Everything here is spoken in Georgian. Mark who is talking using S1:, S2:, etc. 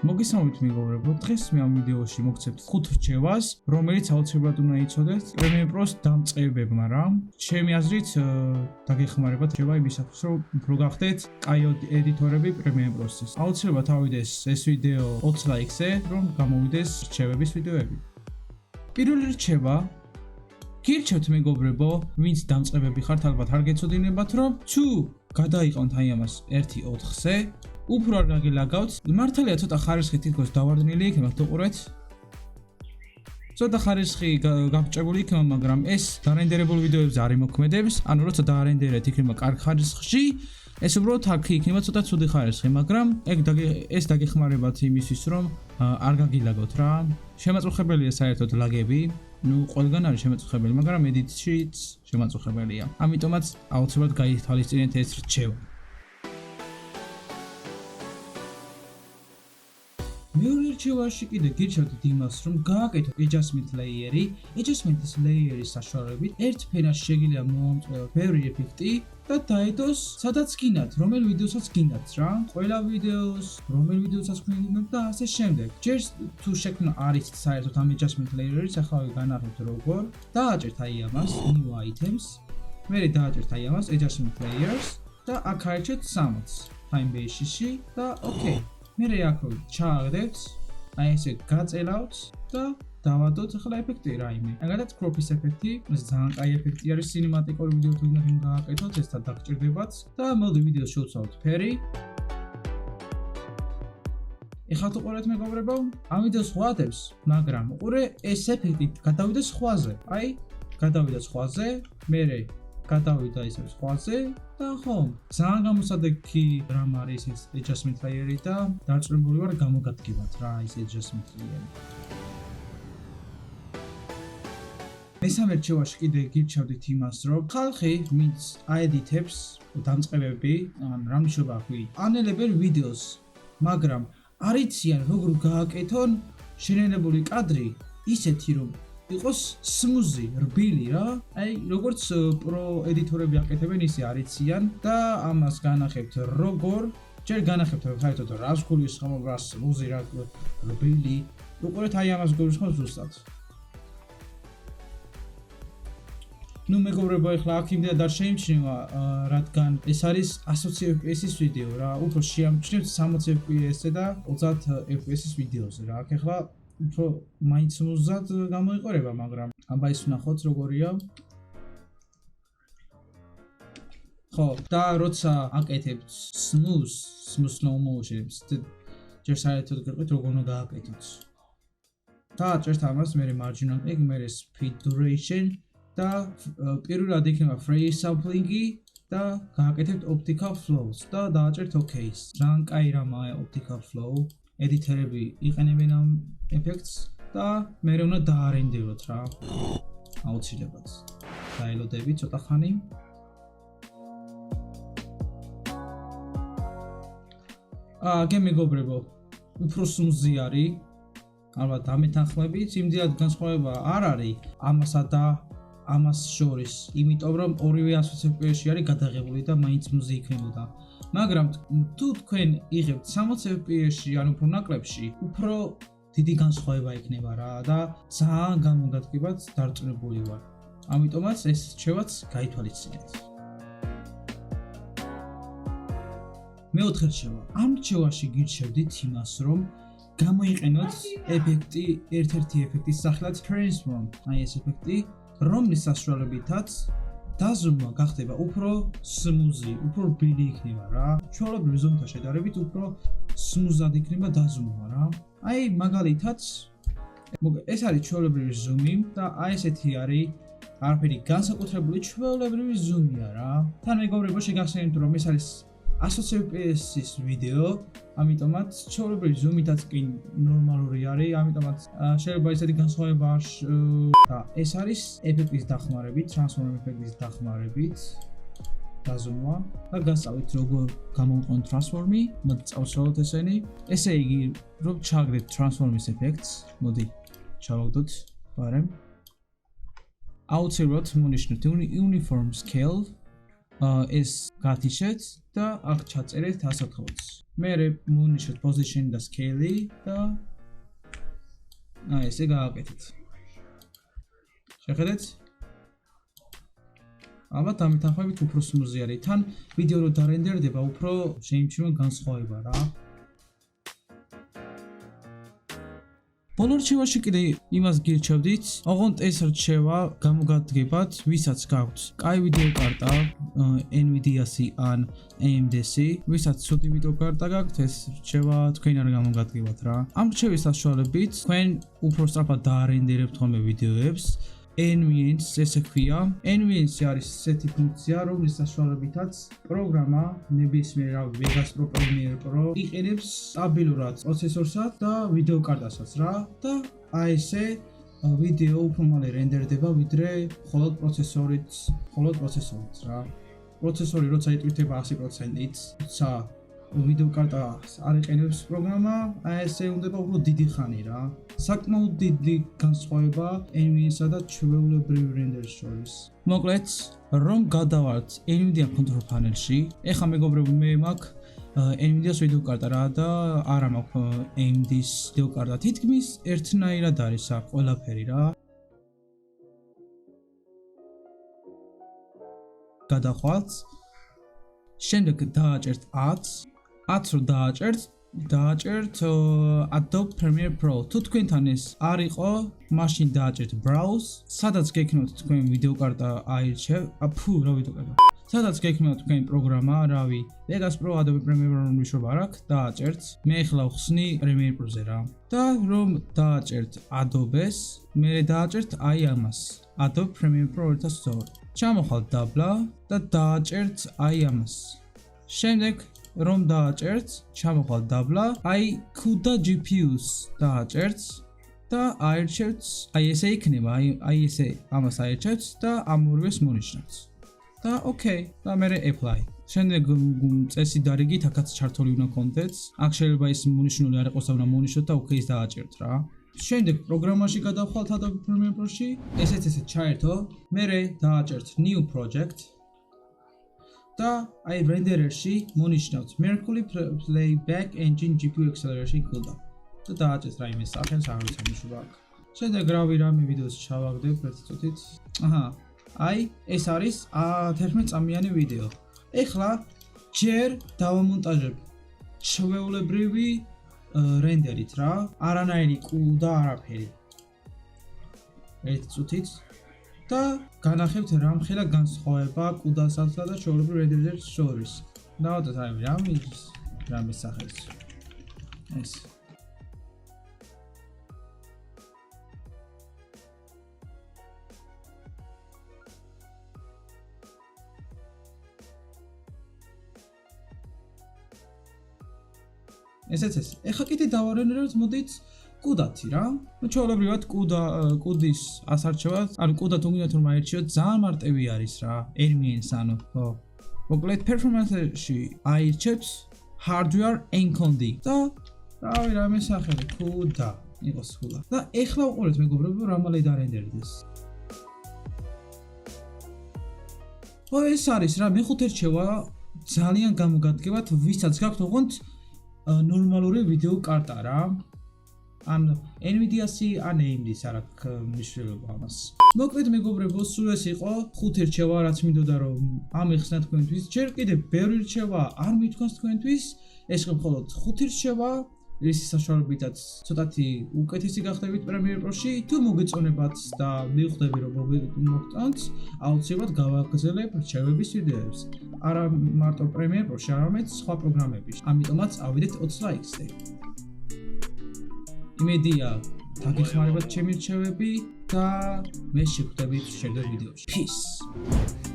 S1: მოგესალმებით მეგობრებო, დღეს მე ამ ვიდეოში მოგცემთ 5 რჩევას, რომელიც აუცილებლად უნდა იცოდეთ Premiere Pro-ს დამწყებებმა რა. ჩემი აზრით დაგეხმარება რჩევა იმისათვის, რომ უფრო გახდეთ კაი ედიტორები Premiere Pro-ს. აუცილებლად ავიდეს ეს ვიდეო 20 ლაიქზე, რომ გამოვიდეს რჩევების ვიდეოები. პირველი რჩევა გირჩევთ მეგობრებო, ვინც დამწყებები ხართ, ალბათ არ გეცოდინებათ, რომ თუ გადაიყავთ აი ამას 1-4-ზე უფრო არ გაგილაგავთ. მართალია ცოტა ხარისხი თითქოს დავარდნილი იქნება, თუყურეთ. ცოტა ხარისხი გაბჭებული იქნება, მაგრამ ეს დარენდერებულ ვიდეოებს არ იმოქმედებს. ანუ როცა დაარენდერეთ იქნება კარგ ხარისხში, ეს უბრალოდ აქ იქნება ცოტა ცუდი ხარისხი, მაგრამ ეს დაგეხმარებათ იმისთვის, რომ არ გაგილაგოთ რა. შემაწუხებელია საერთოდ ლაგები. ნუ ყველგან არის შემაწუხებელი, მაგრამ edit-შიც შემაწუხებელია. ამიტომაც აუცილებლად გაითვალისწინეთ ეს რჩევა. მეორე რჩევაში კიდე გირჩევთ იმას, რომ გააკეთოთ adjustment layer-ი. Adjustment layer-ის საშუალებით ერთ ფენაში შეგიძლია მოამწვევოთ ბევრი ეფექტი და დაედოს სადაც გინდათ, რომელ ვიდეოსაც გინდათ რა. ყველა ვიდეოს, რომელ ვიდეოსაც გინდათ და ასე შემდეგ. ჯერ თუ შექმნა არის საერთოდ ამ adjustment layer-ის, ახლა განახებთ როგორ. დააჭერთ აი ამას new items. მერე დააჭერთ აი ამას adjustment layers და აქ აირჩიეთ 60 time base-ში და okay. მერე აქ ჩააგდებთ, აი ესე გაწელავთ და დავადოთ ახლა ეფექტი რაიმე. მაგალითად crop-ის ეფექტი, ეს ძალიან კაი ეფექტი არის სინემატიკური ვიდეო თუ უნდა გააკეთოთ, ეს დაგჭირდებათ და მოდი ვიდეოს შევცვალოთ ფერი. ეხლა თუ ყურეთ მეგობრებო, ამ ვიდეოს ვადებს, მაგრამ უყურე ეს ეფექტი გადავიდა სხვაზე. აი, გადავიდა სხვაზე, მერე გადავიდა ისე სხვაზე და ხო, ძალიან გამოსადეგი რამ არის ეს adjustment layer-ი და დარწმუნებული ვარ გამოგადგებათ რა ეს adjustment layer-ი. მესამე რჩევაში კიდე გირჩევდით იმას, რომ ხალხი ვინც აედიტებს დამწყებები, ან რა მნიშვნელობა აქვს, ანელებენ ვიდეოს, მაგრამ არ იციან როგორ გააკეთონ შენელებული კადრი ისეთი რომ იყოს smooth-ი, რბილი რა. აი, როგორც პრო ედიტორები აკეთებენ, ისე არ იციან და ამას განახებთ როგორ. ჯერ განახებთ საერთოდ რას გულისხმობს smooth-ი რა, რბილი. უყურეთ აი ამას გულისხმობს ზუსტად. ნუ მეგობრებო, ეხლა აქ იმდენად არ შეიმჩნევა, რადგან ეს არის 120 FPS-ის ვიდეო რა. უფრო შეამჩნევთ 60 FPS-ზე და 30 FPS-ის ვიდეოზე რა. აქ ეხლა უფრო მაინც მუზად გამოიყურება, მაგრამ აბა ის ვნახოთ როგორია. ხო, და როცა აკეთებთ smooth slow motion-ს, ჯერ საერთოდ გეტყვით როგორ უნდა გააკეთოთ. და ჭერთ ამას, მერე marginal egg, მერე speed duration და პირველად იქნება frame sampling-ი და გააკეთებთ optical flows და დააჭერთ OK-ს. ძალიან კაი რამაა optical flow. ედიტორები იყენებენ ამ ეფექტს და მერე უნდა დაარენდეროთ რა. აუცილებლად. დაელოდებით ცოტა ხანი. გემ მეგობრებო, უფრო smooth-ი არის. ალბათ ამეთანხმებით, იმდენად განსხვავება არ არის ამასა და ამას შორის, იმიტომ რომ ორივე 120 FPS-ში არის გადაღებული და მაინც smooth-ი იქნებოდა. მაგრამ თუ თქვენ იღებთ 60 FPS-ში, ან უფრო ნაკლებში, უფრო დიდი განსხვავება იქნება რა და ძალიან გამოგადგებათ, დარწმუნებული ვარ. ამიტომაც ეს რჩევაც გაითვალისწინეთ. მეოთხე რჩევა. ამ რჩევაში გირჩევდით იმას, რომ გამოიყენოთ ეფექტი, ერთ-ერთი ეფექტის სახელად transform. აი ეს ეფექტი, რომლის საშუალებითაც დაზომა გახდება უფრო smooth-ი, უფრო რბილი იქნება რა. ჩვეულებრივ ზომთან შედარებით უფრო smooth-ად იქნება დაზომა რა. აი მაგალითად, ეს არის ჩვეულებრივი ზომი და აი ესეთი არის არაფერი განსაკუთრებული ჩვეულებრივი ზომია რა. თან მეგობრებო, შეგახსენებთ რომ ეს არის 120 FPS-ის ვიდეო, ამიტომაც ჩვეულებრივი ზომითაც კი ნორმალური არის, ამიტომაც შეიძლება ისეთი განსხვავება და ეს არის ეფექტის დახმარებით, transform ეფექტის დახმარებით დაზომა და გასწავლით როგორ გამოვიყენოთ transform-ი, მოდი წავსრულოთ ესენი. ესე იგი, რომ ჩააგდეთ transform-ის ეფექტს, მოდი ჩავაგდოთ ბარემ. აუცილებლად მონიშნოთ uniform scale ეს გათიშეთ და აქ ჩაწერეთ 180-ს. მე მოვნიშნოთ position და scale და აი ესე გააკეთეთ. შეხედეთ? ალბათ ამითანხმებით უფრო სმუზი არის. თან ვიდეო რო დარენდერდება, უფრო შეიმჩნევა განსხვავება რა. ბოლო რჩევაში კიდე იმას გირჩევდით, ოღონდ ეს რჩევა გამოგადგებათ, ვისაც გაქვთ კაი ვიდეო კარტა, NVIDIA-სი ან AMD-სი, ვისაც ცუდი ვიდეო კარტა გაქვთ, ეს რჩევა თქვენ არ გამოგადგებათ რა. ამ რჩევის საშუალებით თქვენ უფრო სწრაფად დაარენდერებთ ხოლმე ვიდეოებს. NVIDIA-ს ესე ქვია. NVIDIA-ი არის ესეთი ფუნქცია, რომლის საშუალებითაც პროგრამა ნებისმიერ Vegas Pro Premiere Pro იყენებს სტაბილურად პროცესორსაც და ვიდეო კარტასაც რა და აი ესე ვიდეო უფრო მალე რენდერდება ვიდრე მხოლოდ პროცესორით რა. პროცესორი როცა იტვირთება 100%-ით, თუმცა ვიდეო კარტას არ იყენებს პროგრამა, აი ესე უნდა უფრო დიდი ხანი რა. საკმაოდ დიდი განსხვავება NVIDIA-სა და ჩვეულებრივ რენდერს შორის. მოკლედ, რომ გადავართ NVIDIA control panel-ში, ეხლა მეგობრებო მე მაქვს NVIDIA-ს ვიდეო კარტა რა და არა მაქვს AMD-ს ვიდეო კარტა. თითქმის ერთნაირად არის აქ ყველაფერი რა. გადახვალთ. შემდეგ დააჭერთ 10 რო დააჭერთ Adobe Premiere Pro. თუ თქვენთან ეს არ იყო, მაშინ დააჭერთ Browse, სადაც გექნოთ თქვენ ვიდეო კარტა აირჩევ. რა ვიდეო კარტა. სადაც გექნოთ თქვენ პროგრამა, რავი, Vegas Pro, Adobe Premiere Pro მიშობა არ აქვს, დააჭერთ. მე ახლა ვხსნი Premiere Pro-ზე რა. და რომ დააჭერთ Adobe-ს, მე დააჭერთ აი ამას. Adobe Premiere Pro 2002. ჩამოხვალთ დაბლა და დააჭერთ აი ამას. შემდეგ რომ დააჭერთ, ჩამოხვალთ დაბლა, აი CUDA GPU-ს დააჭერთ და აირჩევთ, აი ესე იქნება, აი ესე ამას აირჩევთ და ამ ორივეს მონიშნავთ. და ოკეი, და მე apply. შემდეგ წესი დარიგით, აქაც ჩართული უნდა კონტენტს. აქ შეიძლება ის მონიშნული არ იყოს და უნდა მონიშნოთ და ოკეის დააჭერთ რა. შემდეგ პროგრამაში გადავხვალთ Adobe Premiere Pro-ში, ესეც ჩაერთო, მე დააჭერთ new project. და აი რენდერერში მონიშნავთ Mercury Playback Engine GPU Acceleration CUDA. და დააჭერთ რაიმე სახელს, არ ვიცი მიშობა აქ. შემდეგ რამე ვიდეოს ჩავაგდებ ერთი წუთით. აი ეს არის 11 წამიანი ვიდეო. ეხლა ჯერ დავამონტაჟებ ჩვეულებრივი რენდერით რა, არანაირი CUDA არაფერი. ერთი წუთით. და განახებთ რამხელა განსხვავება CUDA-სა და ჩვეულებრივ რენდერერს შორის. დავადოთ აი რამის სახელს. ეს. ესეც ეს. ეხლა კიდე დავარენდერებთ, მოდით CUDA-თი რა. ჩვეულებრივად CUDA-ის ასარჩევად, ანუ CUDA თუ გინდათ რომ აირჩიოთ, ძალიან მარტივი არის რა. NVIDIA-ს ანუ, ხო. მოკლედ performance-ში აირჩევთ hardware encoding და რავი რამე სახელი CUDA იყოს CUDA. და ეხლა უყურეთ მეგობრებო, რა მალე დარენდერდეს. ხო ეს არის რა, მეხუთე რჩევა ძალიან გამოგადგებათ, ვისაც გაქვთ ოღონდ ნორმალური ვიდეო კარტა რა. ან NVIDIA-სი ან AMD-ს არ აქვს მნიშვნელობა ამას. მოკლედ მეგობრებო, სულ ეს იყო 5 რჩევა, რაც მინდოდა რომ ამეხსნა თქვენთვის. ჯერ კიდევ ბევრი რჩევა არ მithქვას თქვენთვის, ეს მხოლოდ 5 რჩევა, რის საშუალებითაც ცოტათი უკეთესი გახდებით Premiere Pro-ში. თუ მოგეწონებათ და მივხვდები რომ მოგწონთ, აუცილებლად გავაგრძელებ რჩევების ვიდეოებს. არა მარტო Premiere Pro-ში, არამედ სხვა პროგრამებში. ამიტომაც ავიდეთ 20 ლაიქს. იმედია დაგეხმარებათ ჩემი რჩევები და მე შევხვდებით შემდეგ ვიდეოში. Peace.